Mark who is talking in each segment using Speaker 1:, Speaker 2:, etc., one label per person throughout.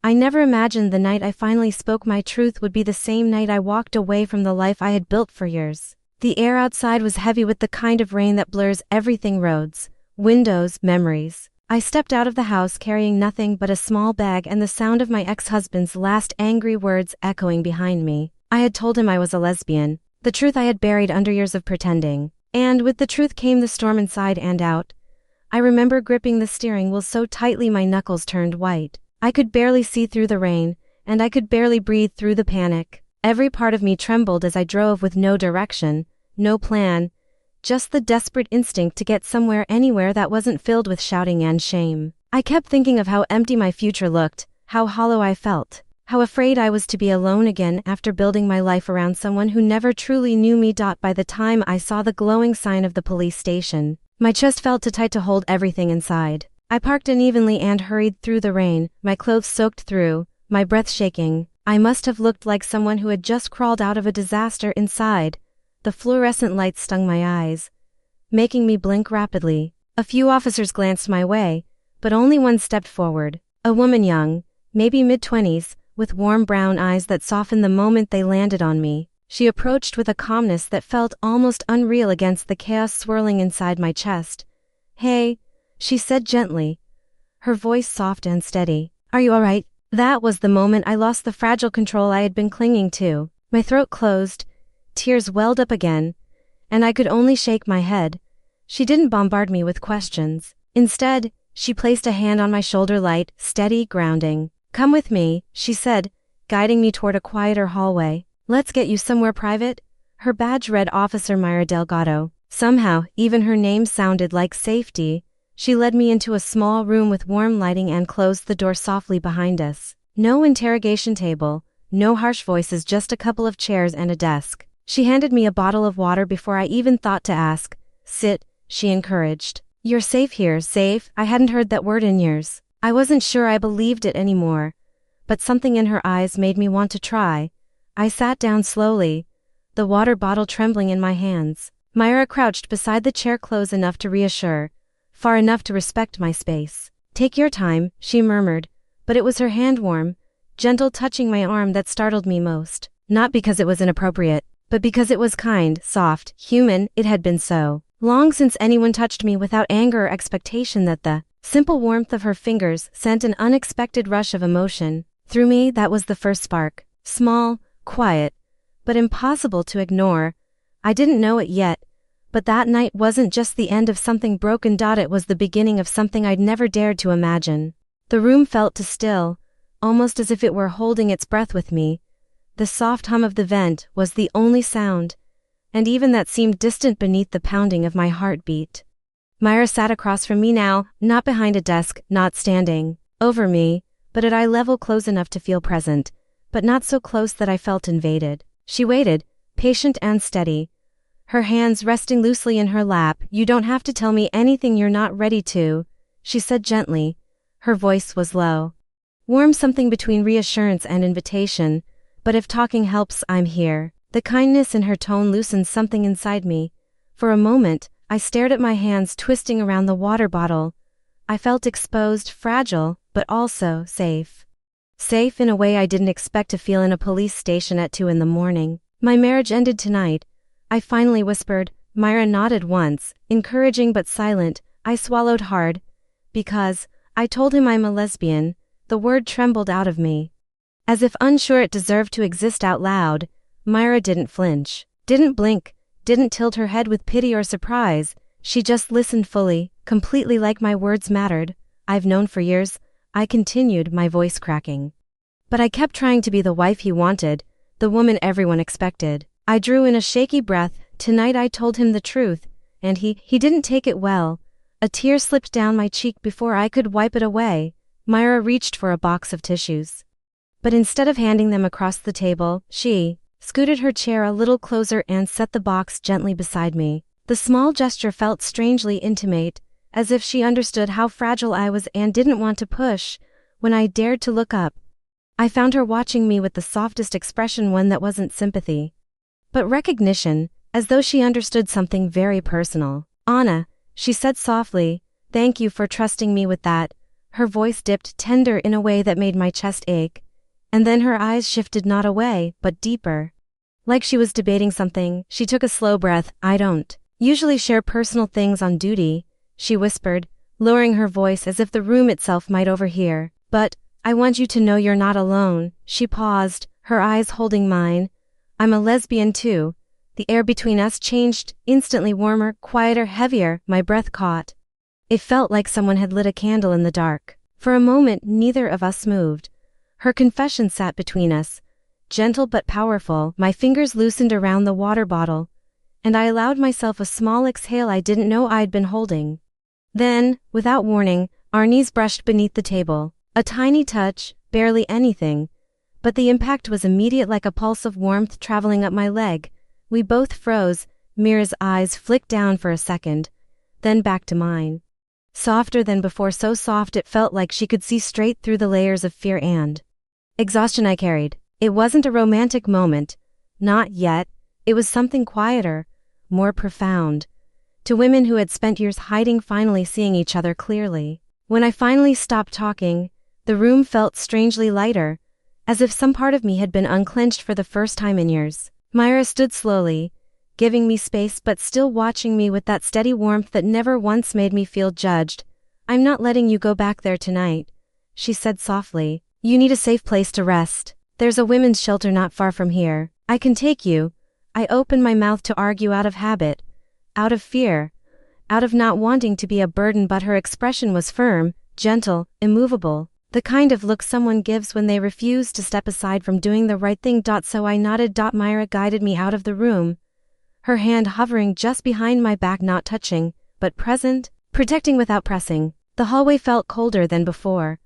Speaker 1: I never imagined the night I finally spoke my truth would be the same night I walked away from the life I had built for years. The air outside was heavy with the kind of rain that blurs everything: roads, windows, memories. I stepped out of the house carrying nothing but a small bag and the sound of my ex-husband's last angry words echoing behind me. I had told him I was a lesbian, the truth I had buried under years of pretending. And with the truth came the storm inside and out. I remember gripping the steering wheel so tightly my knuckles turned white. I could barely see through the rain, and I could barely breathe through the panic. Every part of me trembled as I drove with no direction, no plan, just the desperate instinct to get somewhere, anywhere that wasn't filled with shouting and shame. I kept thinking of how empty my future looked, how hollow I felt, how afraid I was to be alone again after building my life around someone who never truly knew me. By the time I saw the glowing sign of the police station, my chest felt too tight to hold everything inside. I parked unevenly and hurried through the rain, my clothes soaked through, my breath shaking. I must have looked like someone who had just crawled out of a disaster inside. The fluorescent lights stung my eyes, making me blink rapidly. A few officers glanced my way, but only one stepped forward. A woman, young, maybe mid-20s, with warm brown eyes that softened the moment they landed on me. She approached with a calmness that felt almost unreal against the chaos swirling inside my chest. "Hey," she said gently, her voice soft and steady. "Are you all right?" That was the moment I lost the fragile control I had been clinging to. My throat closed, tears welled up again, and I could only shake my head. She didn't bombard me with questions. Instead, she placed a hand on my shoulder, light, steady, grounding. "Come with me," she said, guiding me toward a quieter hallway. "Let's get you somewhere private." Her badge read Officer Myra Delgado. Somehow, even her name sounded like safety. She led me into a small room with warm lighting and closed the door softly behind us. No interrogation table, no harsh voices, just a couple of chairs and a desk. She handed me a bottle of water before I even thought to ask. "Sit," she encouraged. "You're safe here." Safe? I hadn't heard that word in years. I wasn't sure I believed it anymore, but something in her eyes made me want to try. I sat down slowly, the water bottle trembling in my hands. Myra crouched beside the chair, close enough to reassure, far enough to respect my space. "Take your time," she murmured, but it was her hand, warm, gentle, touching my arm, that startled me most. Not because it was inappropriate, but because it was kind, soft, human. It had been so long since anyone touched me without anger or expectation that the simple warmth of her fingers sent an unexpected rush of emotion through me. That was the first spark. Small, quiet, but impossible to ignore. I didn't know it yet, but that night wasn't just the end of something broken. It was the beginning of something I'd never dared to imagine. The room felt too still, almost as if it were holding its breath with me. The soft hum of the vent was the only sound, and even that seemed distant beneath the pounding of my heartbeat. Myra sat across from me now, not behind a desk, not standing over me, but at eye level, close enough to feel present, but not so close that I felt invaded. She waited, patient and steady, her hands resting loosely in her lap. "You don't have to tell me anything you're not ready to," she said gently. Her voice was low, warm, something between reassurance and invitation. "But if talking helps, I'm here." The kindness in her tone loosened something inside me. For a moment, I stared at my hands twisting around the water bottle. I felt exposed, fragile, but also safe. Safe in a way I didn't expect to feel in a police station at 2 in the morning. "My marriage ended tonight," I finally whispered. Myra nodded once, encouraging but silent. I swallowed hard. "Because I told him I'm a lesbian." The word trembled out of me, as if unsure it deserved to exist out loud. Myra didn't flinch, didn't blink, didn't tilt her head with pity or surprise. She just listened fully, completely, like my words mattered. "I've known for years," I continued, my voice cracking. "But I kept trying to be the wife he wanted, the woman everyone expected." I drew in a shaky breath. "Tonight I told him the truth, and he didn't take it well." A tear slipped down my cheek before I could wipe it away. Myra reached for a box of tissues, but instead of handing them across the table, she scooted her chair a little closer and set the box gently beside me. The small gesture felt strangely intimate, as if she understood how fragile I was and didn't want to push. When I dared to look up, I found her watching me with the softest expression, one that wasn't sympathy, but recognition, as though she understood something very personal. "Anna," she said softly, "thank you for trusting me with that." Her voice dipped tender in a way that made my chest ache. And then her eyes shifted not away, but deeper. Like she was debating something, she took a slow breath. I don't usually share personal things on duty, she whispered, lowering her voice as if the room itself might overhear. But I want you to know you're not alone. She paused, her eyes holding mine. I'm a lesbian too. The air between us changed, instantly warmer, quieter, heavier. My breath caught. It felt like someone had lit a candle in the dark. For a moment, neither of us moved. Her confession sat between us, gentle but powerful. My fingers loosened around the water bottle, and I allowed myself a small exhale I didn't know I'd been holding. Then, without warning, our knees brushed beneath the table. A tiny touch, barely anything, but the impact was immediate, like a pulse of warmth traveling up my leg. We both froze. Mira's eyes flicked down for a second, then back to mine. Softer than before, so soft it felt like she could see straight through the layers of fear and exhaustion I carried. It wasn't a romantic moment. Not yet. It was something quieter, more profound. To women who had spent years hiding, finally seeing each other clearly. When I finally stopped talking, the room felt strangely lighter, as if some part of me had been unclenched for the first time in years. Myra stood slowly, giving me space but still watching me with that steady warmth that never once made me feel judged. I'm not letting you go back there tonight, she said softly. You need a safe place to rest. There's a women's shelter not far from here. I can take you. I opened my mouth to argue, out of habit, out of fear, out of not wanting to be a burden, but her expression was firm, gentle, immovable. The kind of look someone gives when they refuse to step aside from doing the right thing. So I nodded. Myra guided me out of the room, her hand hovering just behind my back, not touching, but present, protecting without pressing. The hallway felt colder than before,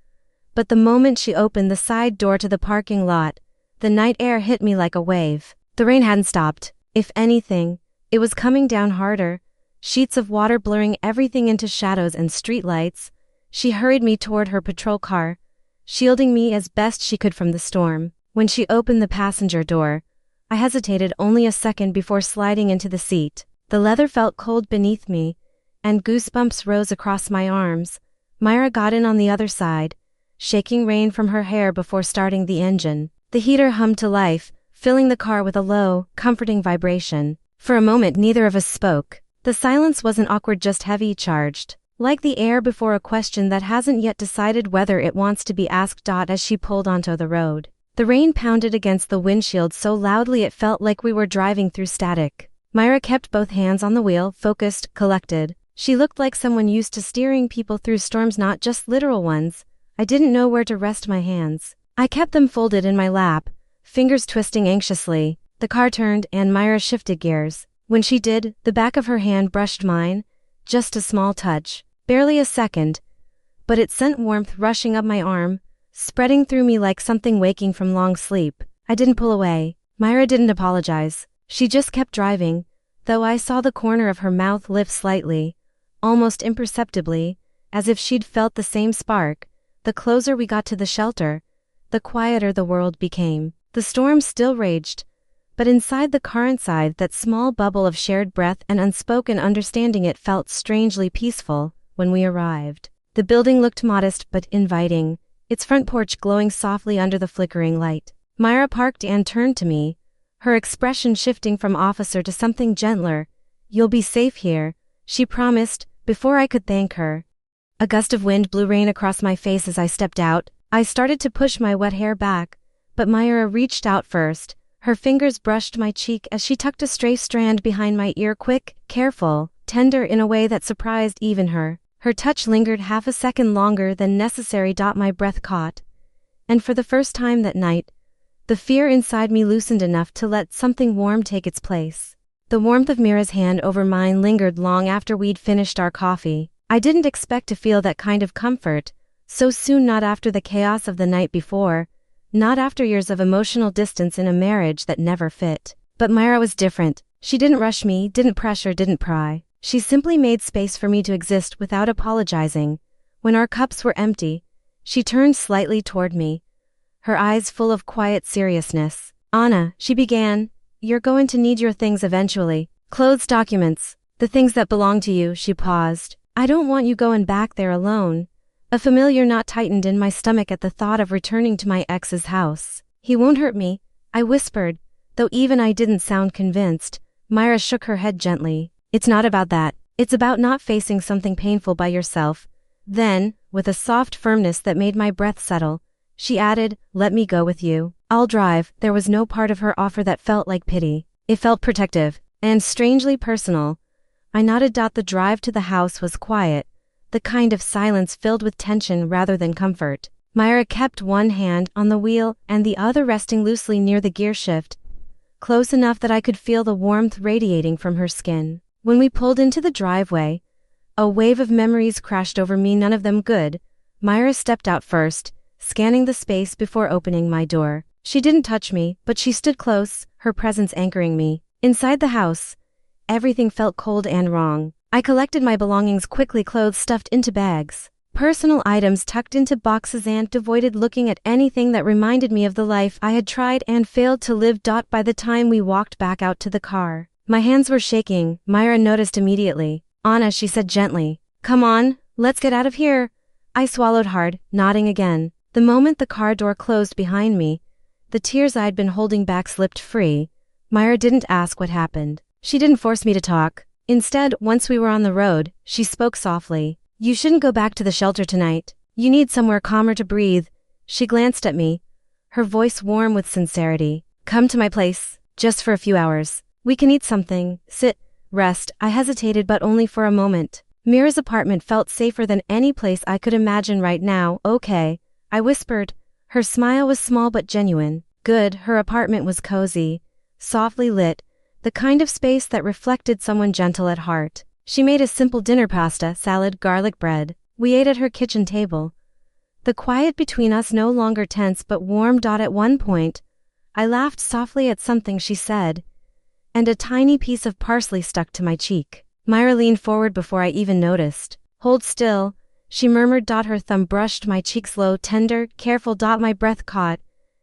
Speaker 1: but the moment she opened the side door to the parking lot, the night air hit me like a wave. The rain hadn't stopped. If anything, it was coming down harder, sheets of water blurring everything into shadows and streetlights. She hurried me toward her patrol car, shielding me as best she could from the storm. When she opened the passenger door, I hesitated only a second before sliding into the seat. The leather felt cold beneath me, and goosebumps rose across my arms. Myra got in on the other side, shaking rain from her hair before starting the engine. The heater hummed to life, filling the car with a low, comforting vibration. For a moment, neither of us spoke. The silence wasn't awkward, just heavy, charged, like the air before a question that hasn't yet decided whether it wants to be asked. As she pulled onto the road, the rain pounded against the windshield so loudly it felt like we were driving through static. Myra kept both hands on the wheel, focused, collected. She looked like someone used to steering people through storms, not just literal ones. I didn't know where to rest my hands. I kept them folded in my lap, fingers twisting anxiously. The car turned and Myra shifted gears. When she did, the back of her hand brushed mine, just a small touch, barely a second, but it sent warmth rushing up my arm, spreading through me like something waking from long sleep. I didn't pull away. Myra didn't apologize. She just kept driving, though I saw the corner of her mouth lift slightly, almost imperceptibly, as if she'd felt the same spark. The closer we got to the shelter, the quieter the world became. The storm still raged, but inside the car, inside that small bubble of shared breath and unspoken understanding, it felt strangely peaceful. When we arrived, the building looked modest but inviting, its front porch glowing softly under the flickering light. Myra parked and turned to me, her expression shifting from officer to something gentler. You'll be safe here, she promised, before I could thank her. A gust of wind blew rain across my face as I stepped out. I started to push my wet hair back, but Myra reached out first. Her fingers brushed my cheek as she tucked a stray strand behind my ear, quick, careful, tender in a way that surprised even her. Her touch lingered half a second longer than necessary. My breath caught, and for the first time that night, the fear inside me loosened enough to let something warm take its place. The warmth of Mira's hand over mine lingered long after we'd finished our coffee. I didn't expect to feel that kind of comfort so soon, not after the chaos of the night before, not after years of emotional distance in a marriage that never fit. But Myra was different. She didn't rush me, didn't pressure, didn't pry. She simply made space for me to exist without apologizing. When our cups were empty, she turned slightly toward me, her eyes full of quiet seriousness. Anna, she began, you're going to need your things eventually. Clothes, documents, the things that belong to you. She paused. I don't want you going back there alone. A familiar knot tightened in my stomach at the thought of returning to my ex's house. "He won't hurt me," I whispered, though even I didn't sound convinced. Myra shook her head gently. "It's not about that. It's about not facing something painful by yourself." Then, with a soft firmness that made my breath settle, she added, "Let me go with you. I'll drive." There was no part of her offer that felt like pity. It felt protective, and strangely personal. I nodded. The drive to the house was quiet, the kind of silence filled with tension rather than comfort. Myra kept one hand on the wheel and the other resting loosely near the gear shift, close enough that I could feel the warmth radiating from her skin. When we pulled into the driveway, a wave of memories crashed over me, none of them good. Myra stepped out first, scanning the space before opening my door. She didn't touch me, but she stood close, her presence anchoring me. Inside the house, everything felt cold and wrong. I collected my belongings quickly, clothes stuffed into bags, personal items tucked into boxes, and avoided looking at anything that reminded me of the life I had tried and failed to live. By the time we walked back out to the car, my hands were shaking. Myra noticed immediately. "Anna," she said gently, "come on, let's get out of here." I swallowed hard, nodding again. The moment the car door closed behind me, the tears I'd been holding back slipped free. Myra didn't ask what happened. She didn't force me to talk. Instead, once we were on the road, she spoke softly. "You shouldn't go back to the shelter tonight. You need somewhere calmer to breathe." She glanced at me, her voice warm with sincerity. "Come to my place, just for a few hours. We can eat something, sit, rest." I hesitated, but only for a moment. Mira's apartment felt safer than any place I could imagine right now. "Okay," I whispered. Her smile was small but genuine. "Good." Her apartment was cozy, softly lit, the kind of space that reflected someone gentle at heart. She made a simple dinner: pasta, salad, garlic bread. We ate at her kitchen table, the quiet between us no longer tense but warm. At one point, I laughed softly at something she said, and a tiny piece of parsley stuck to my cheek. Myra leaned forward before I even noticed. "Hold still," she murmured. Her thumb brushed my cheek, slow, tender, careful. My breath caught.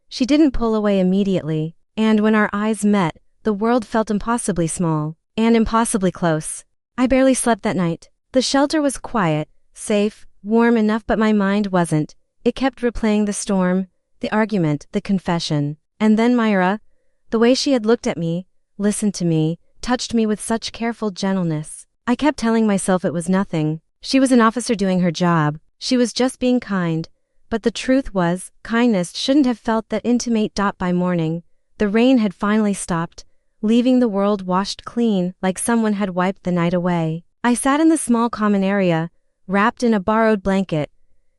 Speaker 1: She didn't pull away immediately, and when our eyes met, the world felt impossibly small, and impossibly close. I barely slept that night. The shelter was quiet, safe, warm enough, but my mind wasn't. It kept replaying the storm, the argument, the confession. And then Myra, the way she had looked at me, listened to me, touched me with such careful gentleness. I kept telling myself it was nothing. She was an officer doing her job. She was just being kind. But the truth was, kindness shouldn't have felt that intimate. By morning, the rain had finally stopped, leaving the world washed clean, like someone had wiped the night away. I sat in the small common area, wrapped in a borrowed blanket,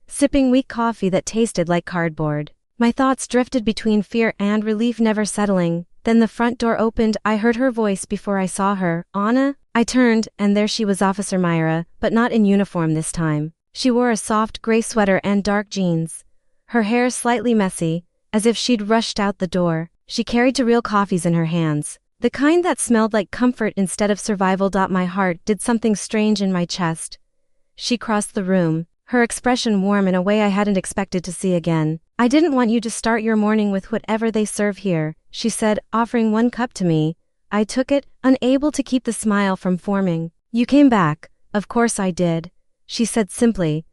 Speaker 1: sipping weak coffee that tasted like cardboard. My thoughts drifted between fear and relief, never settling. Then the front door opened. I heard her voice before I saw her. "Anna?" I turned, and there she was, Officer Myra, but not in uniform this time. She wore a soft gray sweater and dark jeans, her hair slightly messy, as if she'd rushed out the door. She carried 2 real coffees in her hands, the kind that smelled like comfort instead of survival. My heart did something strange in my chest. She crossed the room, her expression warm in a way I hadn't expected to see again. "I didn't want you to start your morning with whatever they serve here," she said, offering 1 cup to me. I took it, unable to keep the smile from forming. "You came back." "Of course I did," she said simply.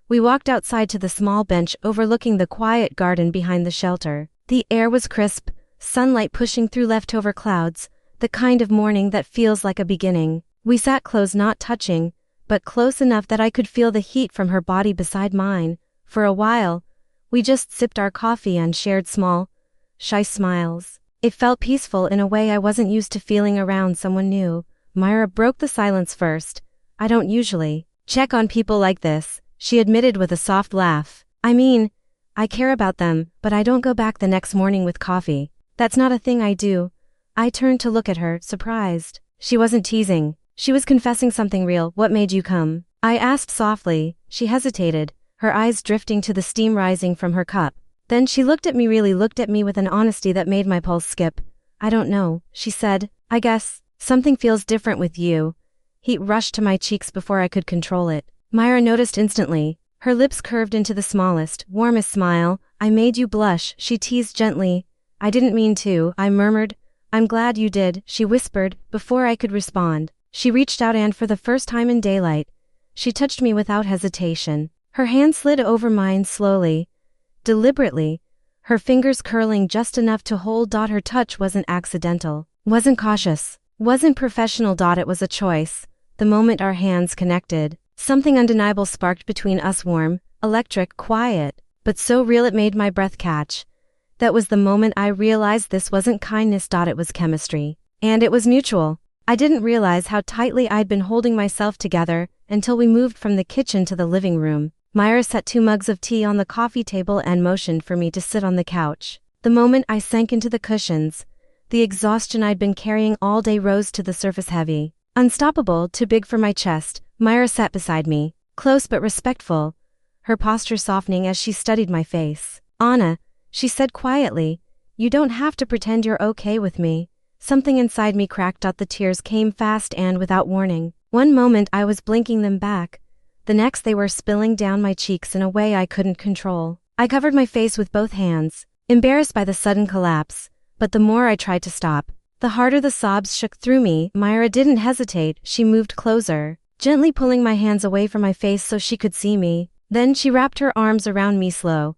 Speaker 1: We walked outside to the small bench overlooking the quiet garden behind the shelter. The air was crisp, sunlight pushing through leftover clouds, the kind of morning that feels like a beginning. We sat close, not touching, but close enough that I could feel the heat from her body beside mine. For a while, we just sipped our coffee and shared small, shy smiles. It felt peaceful in a way I wasn't used to feeling around someone new. Myra broke the silence first. "I don't usually check on people like this," she admitted with a soft laugh. "I mean, I care about them, but I don't go back the next morning with coffee. That's not a thing I do." I turned to look at her, surprised. She wasn't teasing. She was confessing something real. "What made you come?" I asked softly. She hesitated, her eyes drifting to the steam rising from her cup. Then she looked at me, really looked at me with an honesty that made my pulse skip. "I don't know," she said. "I guess something feels different with you." Heat rushed to my cheeks before I could control it. Myra noticed instantly. Her lips curved into the smallest, warmest smile. "I made you blush," she teased gently. "I didn't mean to," I murmured. "I'm glad you did," she whispered, before I could respond. She reached out and for the first time in daylight, she touched me without hesitation. Her hand slid over mine slowly, deliberately, her fingers curling just enough to hold. Her touch wasn't accidental, wasn't cautious, wasn't professional. It was a choice. The moment our hands connected, something undeniable sparked between us, warm, electric, quiet, but so real it made my breath catch. That was the moment I realized this wasn't kindness. It was chemistry. And it was mutual. I didn't realize how tightly I'd been holding myself together until we moved from the kitchen to the living room. Myra set 2 mugs of tea on the coffee table and motioned for me to sit on the couch. The moment I sank into the cushions, the exhaustion I'd been carrying all day rose to the surface, heavy, unstoppable, too big for my chest. Myra sat beside me, close but respectful, her posture softening as she studied my face. "Anna," she said quietly, "you don't have to pretend you're okay with me." Something inside me cracked. The tears came fast and without warning. One moment I was blinking them back. The next they were spilling down my cheeks in a way I couldn't control. I covered my face with both hands, embarrassed by the sudden collapse, but the more I tried to stop, the harder the sobs shook through me. Myra didn't hesitate. She moved closer, gently pulling my hands away from my face so she could see me. Then she wrapped her arms around me, slow,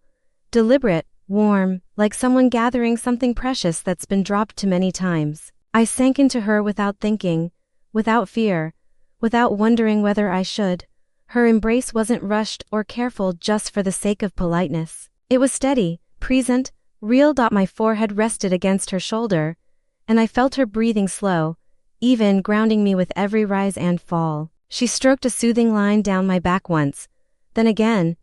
Speaker 1: deliberate, warm, like someone gathering something precious that's been dropped too many times. I sank into her without thinking, without fear, without wondering whether I should. Her embrace wasn't rushed or careful just for the sake of politeness. It was steady, present, real. My forehead rested against her shoulder, and I felt her breathing slow, even, grounding me with every rise and fall. She stroked a soothing line down my back once, then again,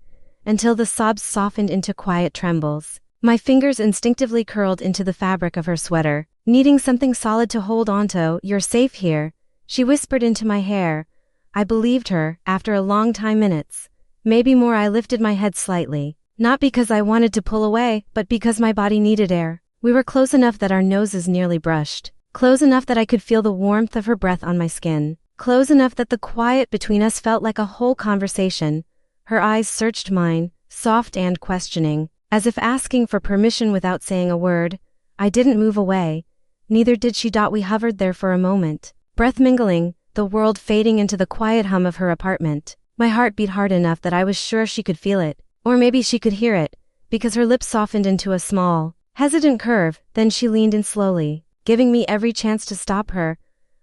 Speaker 1: until the sobs softened into quiet trembles. My fingers instinctively curled into the fabric of her sweater, needing something solid to hold onto. "You're safe here," she whispered into my hair. I believed her, after a long time, minutes, maybe more. I lifted my head slightly, not because I wanted to pull away, but because my body needed air. We were close enough that our noses nearly brushed, close enough that I could feel the warmth of her breath on my skin, close enough that the quiet between us felt like a whole conversation. Her eyes searched mine, soft and questioning, as if asking for permission without saying a word. I didn't move away, neither did she. We hovered there for a moment, breath mingling, the world fading into the quiet hum of her apartment. My heart beat hard enough that I was sure she could feel it, or maybe she could hear it, because her lips softened into a small, hesitant curve. Then she leaned in slowly, giving me every chance to stop her.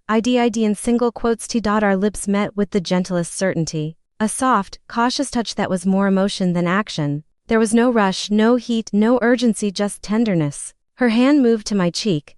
Speaker 1: ID in single quotes T. Our lips met with the gentlest certainty, a soft, cautious touch that was more emotion than action. There was no rush, no heat, no urgency, just tenderness. Her hand moved to my cheek,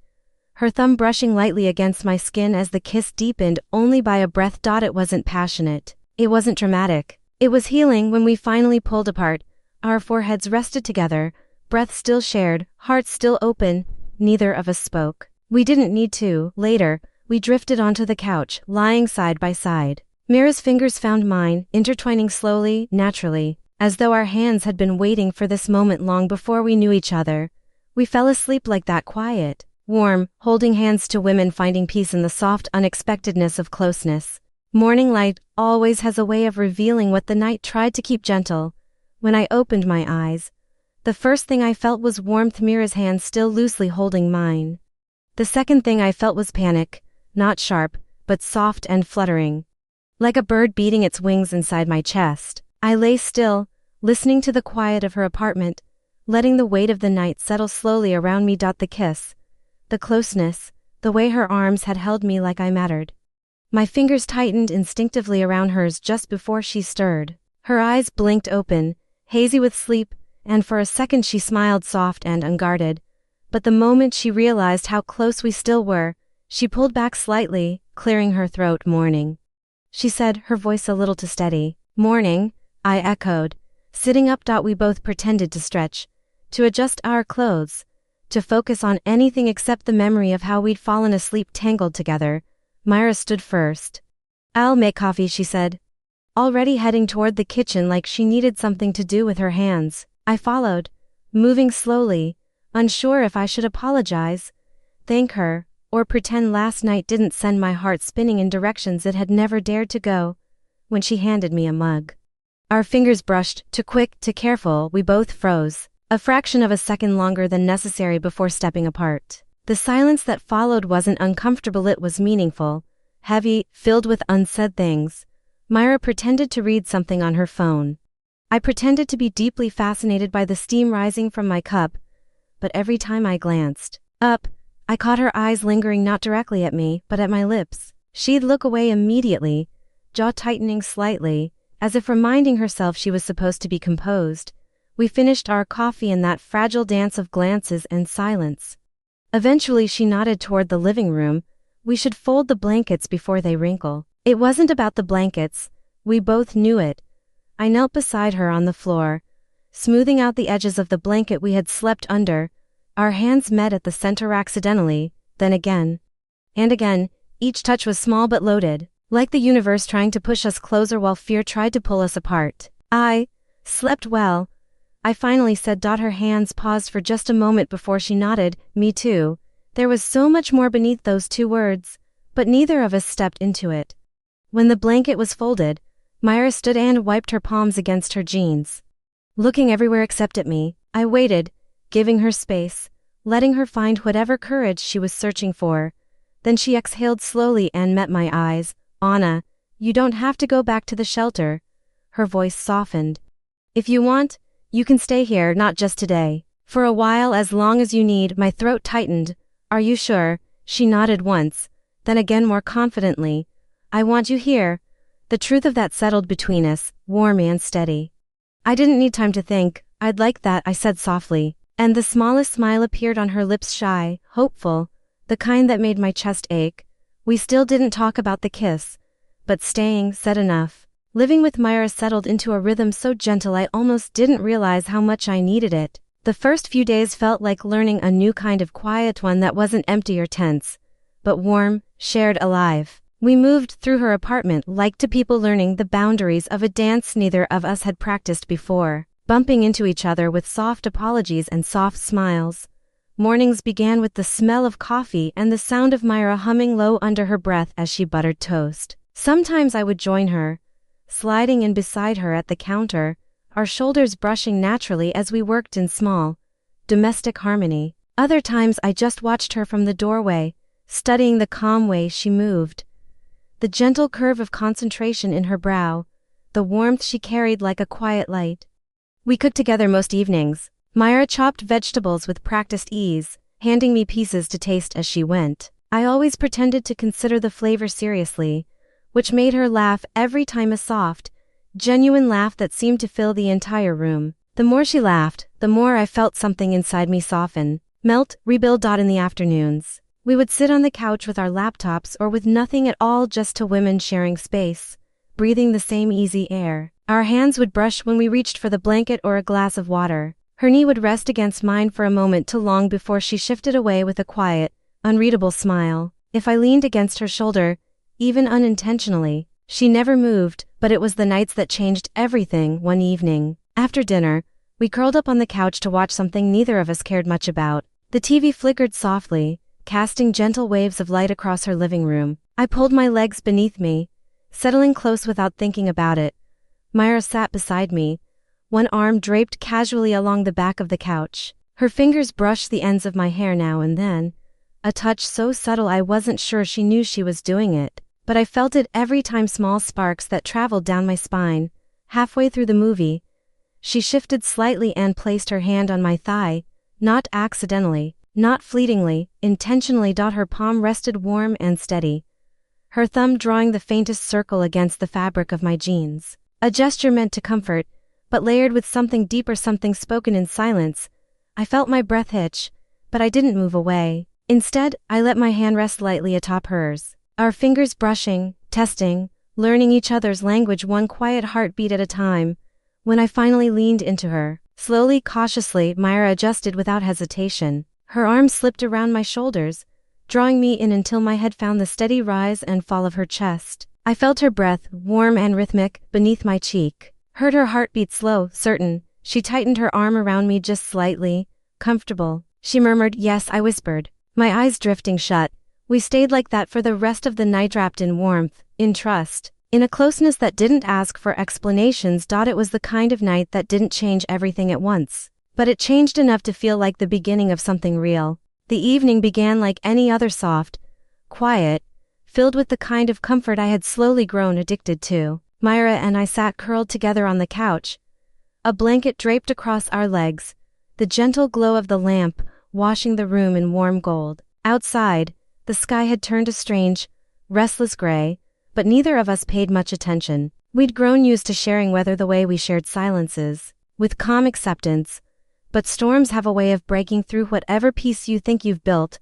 Speaker 1: her thumb brushing lightly against my skin as the kiss deepened only by a breath. It wasn't passionate, it wasn't dramatic, it was healing. When we finally pulled apart, our foreheads rested together, breath still shared, hearts still open, neither of us spoke. We didn't need to. Later, we drifted onto the couch, lying side by side. Mira's fingers found mine, intertwining slowly, naturally, as though our hands had been waiting for this moment long before we knew each other. We fell asleep like that, quiet, warm, holding hands. To women finding peace in the soft unexpectedness of closeness. Morning light always has a way of revealing what the night tried to keep gentle. When I opened my eyes, the first thing I felt was warmth, Mira's hand still loosely holding mine. The second thing I felt was panic, not sharp, but soft and fluttering, like a bird beating its wings inside my chest. I lay still, listening to the quiet of her apartment, letting the weight of the night settle slowly around me. The kiss, the closeness, the way her arms had held me like I mattered. My fingers tightened instinctively around hers just before she stirred. Her eyes blinked open, hazy with sleep, and for a second she smiled, soft and unguarded. But the moment she realized how close we still were, she pulled back slightly, clearing her throat. "Morning," she said, her voice a little too steady. "Morning," I echoed, sitting up. We both pretended to stretch, to adjust our clothes, to focus on anything except the memory of how we'd fallen asleep tangled together. Myra stood first. "I'll make coffee," she said, already heading toward the kitchen like she needed something to do with her hands. I followed, moving slowly, unsure if I should apologize, thank her, or pretend last night didn't send my heart spinning in directions it had never dared to go. When she handed me a mug, our fingers brushed, too quick, too careful. We both froze, a fraction of a second longer than necessary before stepping apart. The silence that followed wasn't uncomfortable, it was meaningful, heavy, filled with unsaid things. Myra pretended to read something on her phone. I pretended to be deeply fascinated by the steam rising from my cup, but every time I glanced up, I caught her eyes lingering not directly at me, but at my lips. She'd look away immediately, jaw tightening slightly, as if reminding herself she was supposed to be composed. We finished our coffee in that fragile dance of glances and silence. Eventually she nodded toward the living room. We should fold the blankets before they wrinkle. It wasn't about the blankets. We both knew it. I knelt beside her on the floor, smoothing out the edges of the blanket we had slept under. Our hands met at the center accidentally, then again. And again, each touch was small but loaded, like the universe trying to push us closer while fear tried to pull us apart. I slept well, I finally said. Her hands paused for just a moment before she nodded. Me too. There was so much more beneath those two words, but neither of us stepped into it. When the blanket was folded, Myra stood and wiped her palms against her jeans. Looking everywhere except at me, I waited, giving her space, letting her find whatever courage she was searching for. Then she exhaled slowly and met my eyes. Anna, you don't have to go back to the shelter. Her voice softened. If you want, you can stay here, not just today. For a while, as long as you need. My throat tightened. Are you sure? She nodded once, then again more confidently. I want you here. The truth of that settled between us, warm and steady. I didn't need time to think. I'd like that, I said softly, and the smallest smile appeared on her lips, shy, hopeful, the kind that made my chest ache. We still didn't talk about the kiss, but staying said enough. Living with Myra settled into a rhythm so gentle I almost didn't realize how much I needed it. The first few days felt like learning a new kind of quiet, one that wasn't empty or tense, but warm, shared, alive. We moved through her apartment like two people learning the boundaries of a dance neither of us had practiced before, bumping into each other with soft apologies and soft smiles. Mornings began with the smell of coffee and the sound of Myra humming low under her breath as she buttered toast. Sometimes I would join her, sliding in beside her at the counter, our shoulders brushing naturally as we worked in small, domestic harmony. Other times I just watched her from the doorway, studying the calm way she moved, the gentle curve of concentration in her brow, the warmth she carried like a quiet light. We cooked together most evenings. Myra chopped vegetables with practiced ease, handing me pieces to taste as she went. I always pretended to consider the flavor seriously, which made her laugh every time, a soft, genuine laugh that seemed to fill the entire room. The more she laughed, the more I felt something inside me soften, melt, rebuild. In the afternoons, we would sit on the couch with our laptops or with nothing at all, just two women sharing space, breathing the same easy air. Our hands would brush when we reached for the blanket or a glass of water. Her knee would rest against mine for a moment too long before she shifted away with a quiet, unreadable smile. If I leaned against her shoulder, even unintentionally, she never moved, but it was the nights that changed everything. One evening, after dinner, we curled up on the couch to watch something neither of us cared much about. The TV flickered softly, casting gentle waves of light across her living room. I pulled my legs beneath me, settling close without thinking about it. Myra sat beside me, one arm draped casually along the back of the couch. Her fingers brushed the ends of my hair now and then, a touch so subtle I wasn't sure she knew she was doing it, but I felt it every time, small sparks that traveled down my spine. Halfway through the movie, she shifted slightly and placed her hand on my thigh, not accidentally, not fleetingly, intentionally. Her palm rested warm and steady, her thumb drawing the faintest circle against the fabric of my jeans. A gesture meant to comfort, but layered with something deeper, something spoken in silence. I felt my breath hitch, but I didn't move away. Instead, I let my hand rest lightly atop hers, our fingers brushing, testing, learning each other's language, one quiet heartbeat at a time. When I finally leaned into her, slowly, cautiously, Myra adjusted without hesitation. Her arms slipped around my shoulders, drawing me in until my head found the steady rise and fall of her chest. I felt her breath, warm and rhythmic, beneath my cheek. Heard her heartbeat slow, certain. She tightened her arm around me just slightly. Comfortable, she murmured. Yes, I whispered, my eyes drifting shut. We stayed like that for the rest of the night, wrapped in warmth, in trust, in a closeness that didn't ask for explanations. It was the kind of night that didn't change everything at once, but it changed enough to feel like the beginning of something real. The evening began like any other, soft, quiet, filled with the kind of comfort I had slowly grown addicted to. Myra and I sat curled together on the couch, a blanket draped across our legs, the gentle glow of the lamp washing the room in warm gold. Outside, the sky had turned a strange, restless gray, but neither of us paid much attention. We'd grown used to sharing weather the way we shared silences, with calm acceptance. But storms have a way of breaking through whatever peace you think you've built.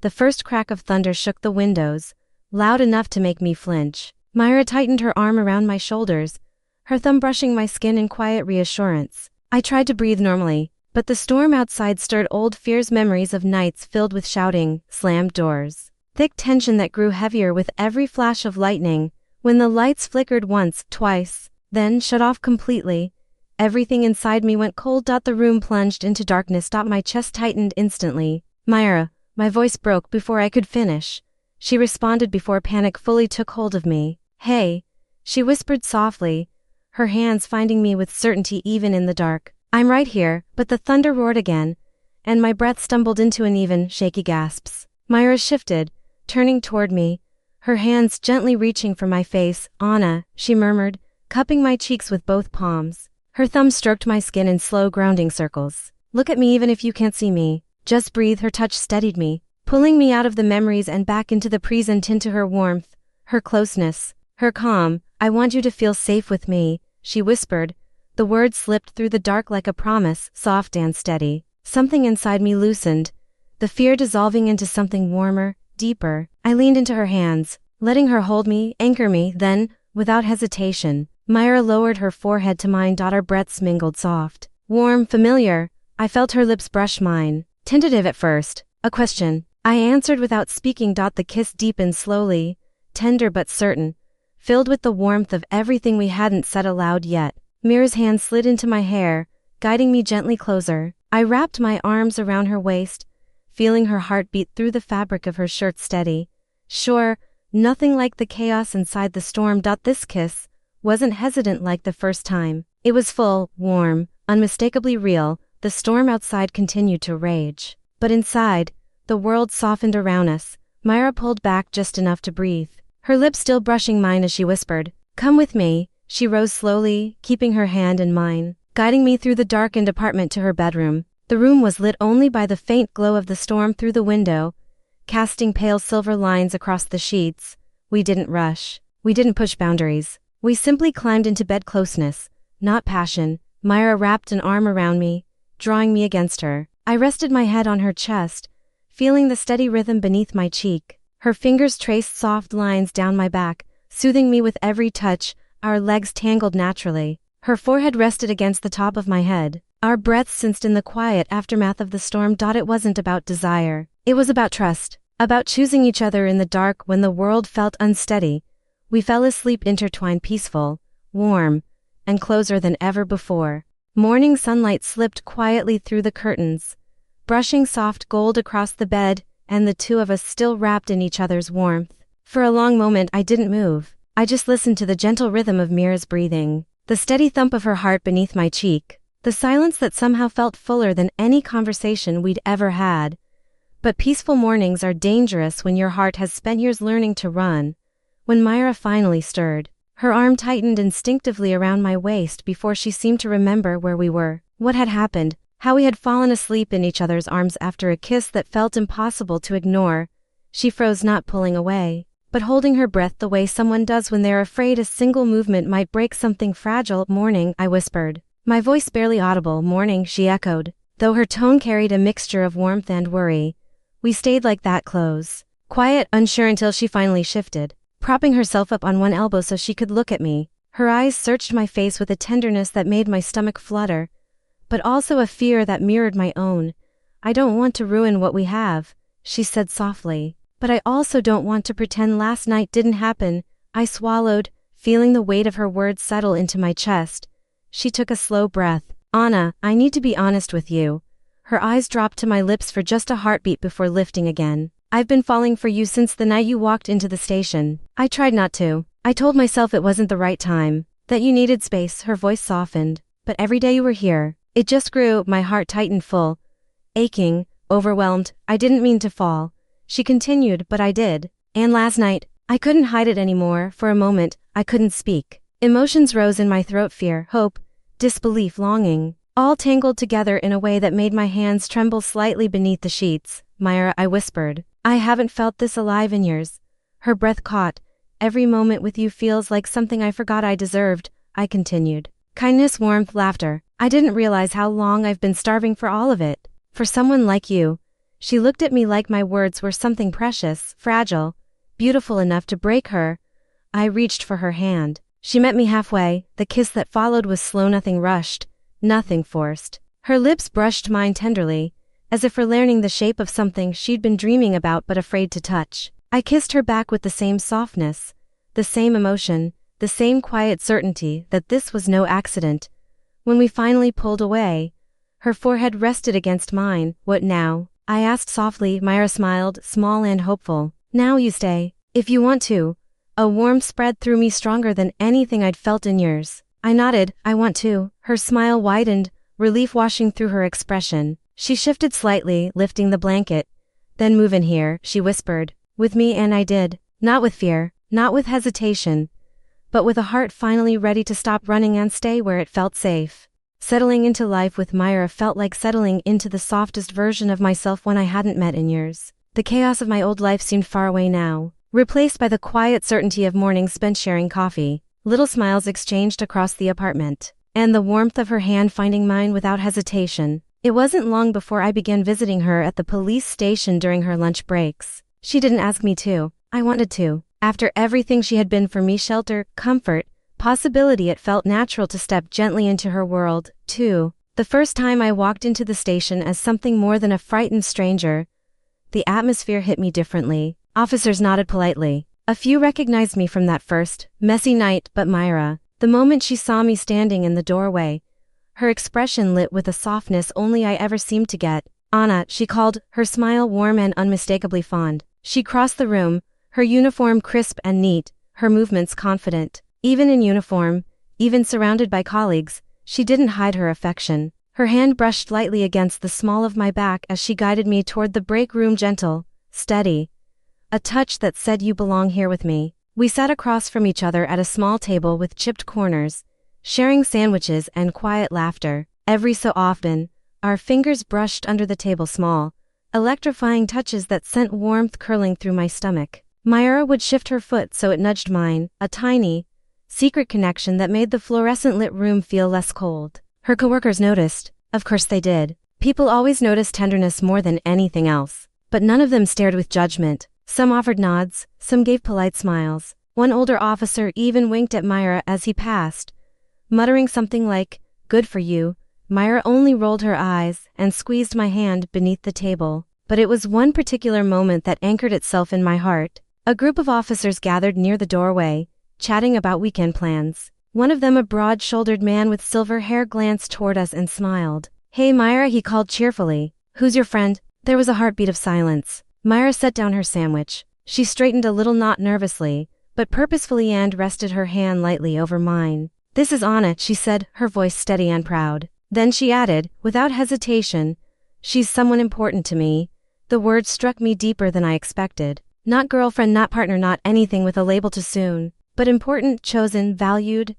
Speaker 1: The first crack of thunder shook the windows, loud enough to make me flinch. Myra tightened her arm around my shoulders, her thumb brushing my skin in quiet reassurance. I tried to breathe normally, but the storm outside stirred old fears, memories of nights filled with shouting, slammed doors, thick tension that grew heavier with every flash of lightning. When the lights flickered once, twice, then shut off completely, everything inside me went cold. The room plunged into darkness. My chest tightened instantly. Myra, my voice broke before I could finish. She responded before panic fully took hold of me. Hey, she whispered softly, her hands finding me with certainty even in the dark. I'm right here. But the thunder roared again, and my breath stumbled into uneven, shaky gasps. Myra shifted, turning toward me, her hands gently reaching for my face. Anna, she murmured, cupping my cheeks with both palms. Her thumb stroked my skin in slow grounding circles. Look at me even if you can't see me. Just breathe. Her touch steadied me, pulling me out of the memories and back into the present, into her warmth, her closeness, her calm. I want you to feel safe with me, she whispered. The words slipped through the dark like a promise, soft and steady. Something inside me loosened, the fear dissolving into something warmer, deeper. I leaned into her hands, letting her hold me, anchor me. Then, without hesitation, Myra lowered her forehead to mine. Our breaths mingled, soft, warm, familiar. I felt her lips brush mine, tentative at first, a question. I answered without speaking. The kiss deepened slowly, tender but certain, filled with the warmth of everything we hadn't said aloud yet. Myra's hand slid into my hair, guiding me gently closer. I wrapped my arms around her waist, feeling her heart beat through the fabric of her shirt steady. Sure, nothing like the chaos inside the storm. This kiss wasn't hesitant like the first time. It was full, warm, unmistakably real. The storm outside continued to rage, but inside, the world softened around us. Myra pulled back just enough to breathe, her lips still brushing mine as she whispered, "Come with me." She rose slowly, keeping her hand in mine, guiding me through the darkened apartment to her bedroom. The room was lit only by the faint glow of the storm through the window, casting pale silver lines across the sheets. We didn't rush. We didn't push boundaries. We simply climbed into bed. Closeness, not passion. Myra wrapped an arm around me, drawing me against her. I rested my head on her chest, feeling the steady rhythm beneath my cheek. Her fingers traced soft lines down my back, soothing me with every touch. Our legs tangled naturally. Her forehead rested against the top of my head. Our breaths sensed in the quiet aftermath of the storm. It wasn't about desire. It was about trust, about choosing each other in the dark when the world felt unsteady. We fell asleep intertwined, peaceful, warm, and closer than ever before. Morning sunlight slipped quietly through the curtains, brushing soft gold across the bed, and the two of us still wrapped in each other's warmth. For a long moment I didn't move. I just listened to the gentle rhythm of Myra's breathing, the steady thump of her heart beneath my cheek, the silence that somehow felt fuller than any conversation we'd ever had. But peaceful mornings are dangerous when your heart has spent years learning to run. When Myra finally stirred, her arm tightened instinctively around my waist before she seemed to remember where we were, what had happened, how we had fallen asleep in each other's arms after a kiss that felt impossible to ignore. She froze, not pulling away, but holding her breath the way someone does when they're afraid a single movement might break something fragile. "Morning," I whispered, my voice barely audible. "Morning," she echoed, though her tone carried a mixture of warmth and worry. We stayed like that, close, quiet, unsure, until she finally shifted, propping herself up on one elbow so she could look at me. Her eyes searched my face with a tenderness that made my stomach flutter, but also a fear that mirrored my own. "I don't want to ruin what we have," she said softly. "But I also don't want to pretend last night didn't happen." I swallowed, feeling the weight of her words settle into my chest. She took a slow breath. "Anna, I need to be honest with you." Her eyes dropped to my lips for just a heartbeat before lifting again. "I've been falling for you since the night you walked into the station. I tried not to. I told myself it wasn't the right time, that you needed space." Her voice softened. "But every day you were here, it just grew." My heart tightened, full, aching, overwhelmed. "I didn't mean to fall," she continued, "but I did. And last night, I couldn't hide it anymore." For a moment, I couldn't speak. Emotions rose in my throat: fear, hope, disbelief, longing, all tangled together in a way that made my hands tremble slightly beneath the sheets. Myra, I whispered. I haven't felt this alive in years. Her breath caught. Every moment with you feels like something I forgot I deserved, I continued. Kindness, warmth, laughter. I didn't realize how long I've been starving for all of it. For someone like you. She looked at me like my words were something precious, fragile, beautiful enough to break her. I reached for her hand. She met me halfway. The kiss that followed was slow, nothing rushed, nothing forced. Her lips brushed mine tenderly, as if relearning the shape of something she'd been dreaming about but afraid to touch. I kissed her back with the same softness, the same emotion, the same quiet certainty that this was no accident. When we finally pulled away, her forehead rested against mine. What now? I asked softly. Myra smiled, small and hopeful. Now you stay, if you want to. A warmth spread through me stronger than anything I'd felt in years. I nodded. I want to. Her smile widened, relief washing through her expression. She shifted slightly, lifting the blanket. Then move in here, she whispered. With me, and I did. Not with fear, not with hesitation, but with a heart finally ready to stop running and stay where it felt safe. Settling into life with Myra felt like settling into the softest version of myself one I hadn't met in years. The chaos of my old life seemed far away now, replaced by the quiet certainty of mornings spent sharing coffee, little smiles exchanged across the apartment, and the warmth of her hand finding mine without hesitation. It wasn't long before I began visiting her at the police station during her lunch breaks. She didn't ask me to. I wanted to. After everything she had been for me, shelter, comfort, possibility, it felt natural to step gently into her world, too. The first time I walked into the station as something more than a frightened stranger, the atmosphere hit me differently. Officers nodded politely. A few recognized me from that first, messy night, but Myra, the moment she saw me standing in the doorway, her expression lit with a softness only I ever seemed to get. Anna, she called, her smile warm and unmistakably fond. She crossed the room, her uniform crisp and neat, her movements confident. Even in uniform, even surrounded by colleagues, she didn't hide her affection. Her hand brushed lightly against the small of my back as she guided me toward the break room, gentle, steady. A touch that said, you belong here with me. We sat across from each other at a small table with chipped corners, sharing sandwiches and quiet laughter. Every so often, our fingers brushed under the table, small, electrifying touches that sent warmth curling through my stomach. Myra would shift her foot so it nudged mine, a tiny, secret connection that made the fluorescent lit room feel less cold. Her coworkers noticed. Of course they did. People always notice tenderness more than anything else. But none of them stared with judgment. Some offered nods, some gave polite smiles. One older officer even winked at Myra as he passed, muttering something like, good for you. Myra only rolled her eyes and squeezed my hand beneath the table. But it was one particular moment that anchored itself in my heart. A group of officers gathered near the doorway, chatting about weekend plans. One of them, a broad-shouldered man with silver hair, glanced toward us and smiled. Hey Myra, he called cheerfully. Who's your friend? There was a heartbeat of silence. Myra set down her sandwich. She straightened a little, not nervously, but purposefully, and rested her hand lightly over mine. This is Anna, she said, her voice steady and proud. Then she added, without hesitation, she's someone important to me. The words struck me deeper than I expected. Not girlfriend, not partner, not anything with a label too soon, but important, chosen, valued.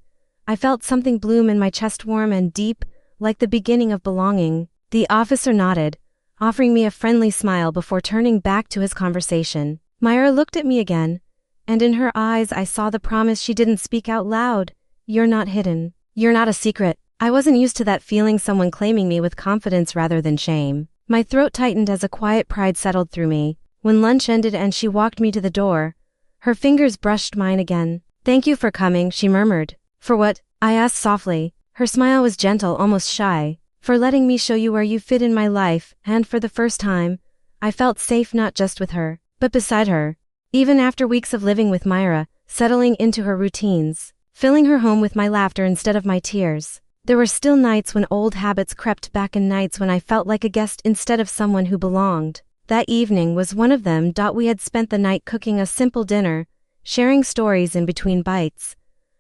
Speaker 1: I felt something bloom in my chest, warm and deep, like the beginning of belonging. The officer nodded, offering me a friendly smile before turning back to his conversation. Myra looked at me again, and in her eyes I saw the promise she didn't speak out loud. You're not hidden. You're not a secret. I wasn't used to that feeling, someone claiming me with confidence rather than shame. My throat tightened as a quiet pride settled through me. When lunch ended and she walked me to the door, her fingers brushed mine again. Thank you for coming, she murmured. For what? I asked softly. Her smile was gentle, almost shy. For letting me show you where you fit in my life, and for the first time, I felt safe not just with her, but beside her. Even after weeks of living with Myra, settling into her routines, filling her home with my laughter instead of my tears, there were still nights when old habits crept back, and nights when I felt like a guest instead of someone who belonged. That evening was one of them. We had spent the night cooking a simple dinner, sharing stories in between bites,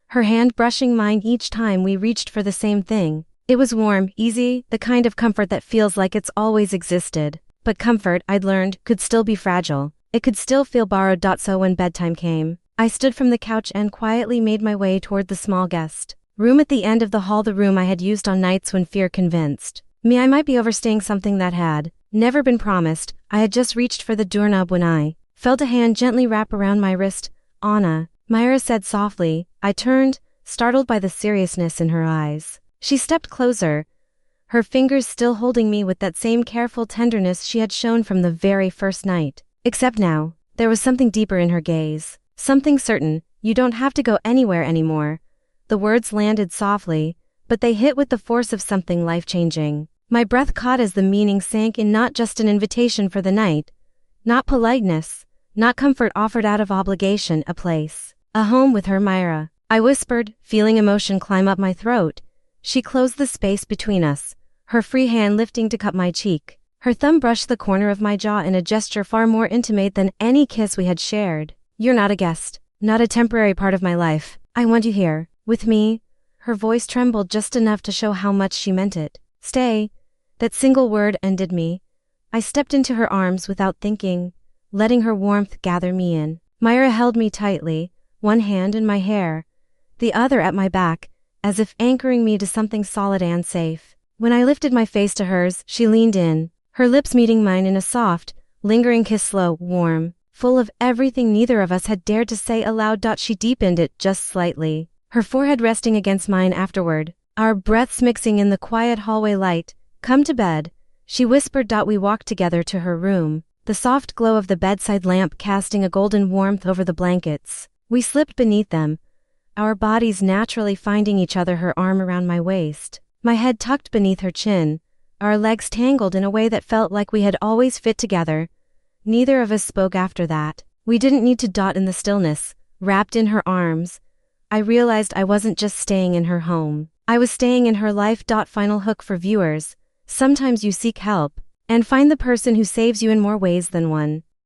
Speaker 1: her hand brushing mine each time we reached for the same thing. It was warm, easy, the kind of comfort that feels like it's always existed. But comfort, I'd learned, could still be fragile. It could still feel borrowed. So when bedtime came, I stood from the couch and quietly made my way toward the small guest Room at the end of the hall, the room I had used on nights when fear convinced me I might be overstaying something that had never been promised. I had just reached for the doorknob when I felt a hand gently wrap around my wrist. Anna, Myra said softly. I turned, startled by the seriousness in her eyes. She stepped closer, her fingers still holding me with that same careful tenderness she had shown from the very first night. Except now, there was something deeper in her gaze. Something certain. You don't have to go anywhere anymore. The words landed softly, but they hit with the force of something life-changing. My breath caught as the meaning sank in. Not just an invitation for the night, not politeness, not comfort offered out of obligation, a place, a home with her, Myra. I whispered, feeling emotion climb up my throat. She closed the space between us, her free hand lifting to cup my cheek. Her thumb brushed the corner of my jaw in a gesture far more intimate than any kiss we had shared. You're not a guest, not a temporary part of my life. I want you here, with me. Her voice trembled just enough to show how much she meant it. Stay. That single word ended me. I stepped into her arms without thinking, letting her warmth gather me in. Myra held me tightly, one hand in my hair, the other at my back, as if anchoring me to something solid and safe. When I lifted my face to hers, she leaned in, her lips meeting mine in a soft, lingering kiss, slow, warm, full of everything neither of us had dared to say aloud. She deepened it just slightly, her forehead resting against mine afterward, our breaths mixing in the quiet hallway light. Come to bed, she whispered. We walked together to her room, the soft glow of the bedside lamp casting a golden warmth over the blankets. We slipped beneath them, our bodies naturally finding each other, her arm around my waist, my head tucked beneath her chin, our legs tangled in a way that felt like we had always fit together. Neither of us spoke after that. We didn't need to. In the stillness, wrapped in her arms, I realized I wasn't just staying in her home, I was staying in her life. Final hook for viewers. Sometimes you seek help, and find the person who saves you in more ways than one.